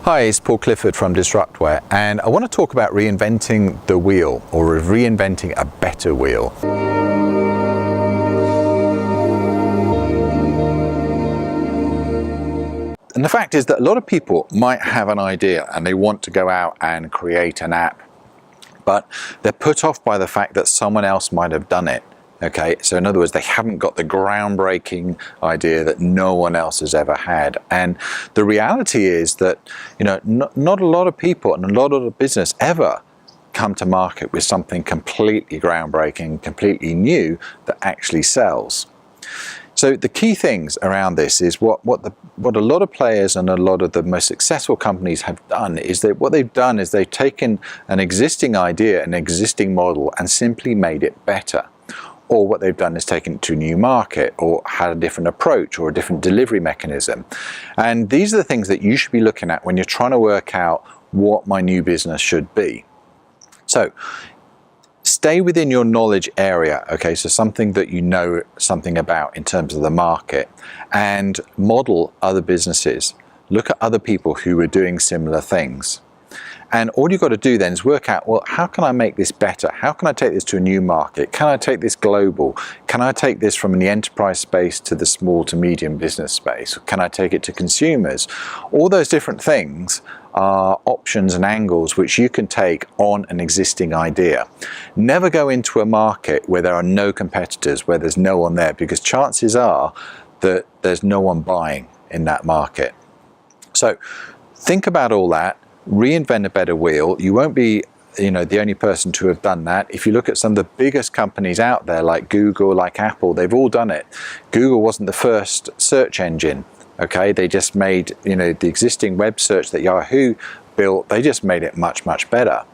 Hi, it's Paul Clifford from Disruptware, and I want to talk about reinventing the wheel, or reinventing a better wheel. And the fact is that a lot of people might have an idea and they want to go out and create an app, but they're put off by the fact that someone else might have done it. Okay, so in other words, they haven't got the groundbreaking idea that no one else has ever had. And the reality is that, not a lot of people and a lot of the business ever come to market with something completely groundbreaking, completely new that actually sells. So the key things around this is what a lot of players and a lot of the most successful companies have done is that what they've done is they've taken an existing idea, an existing model, and simply made it better. Or what they've done is taken it to a new market, or had a different approach, or a different delivery mechanism. And these are the things that you should be looking at when you're trying to work out what my new business should be. So stay within your knowledge area, okay, so something that you know something about in terms of the market, and model other businesses. Look at other people who are doing similar things. And all you've got to do then is work out, well, how can I make this better? How can I take this to a new market? Can I take this global? Can I take this from the enterprise space to the small to medium business space? Can I take it to consumers? All those different things are options and angles which you can take on an existing idea. Never go into a market where there are no competitors, where there's no one there, because chances are that there's no one buying in that market. So think about all that. Reinvent a better wheel. You won't be the only person to have done that. If you look at some of the biggest companies out there, like Google, like Apple, they've all done it. Google wasn't the first search engine. Okay, they just made the existing web search that Yahoo built, they just made it much better.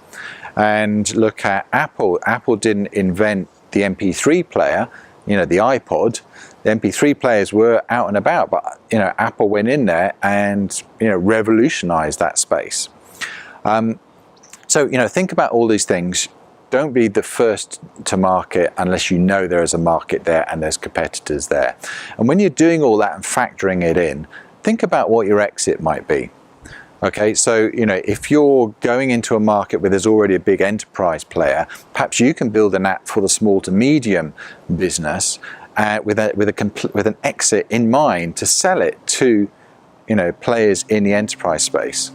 And look at Apple. Apple didn't invent the MP3 player, the iPod. The MP3 players were out and about, but Apple went in there and revolutionized that space. So think about all these things. Don't be the first to market unless you know there is a market there and there's competitors there. And when you're doing all that and factoring it in, think about what your exit might be. Okay, so if you're going into a market where there's already a big enterprise player, perhaps you can build an app for the small to medium business with an exit in mind to sell it to players in the enterprise space.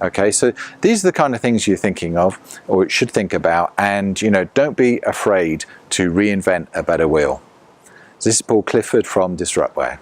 Okay, so these are the kind of things you're thinking of, or should think about, and don't be afraid to reinvent a better wheel. This is Paul Clifford from Disruptware.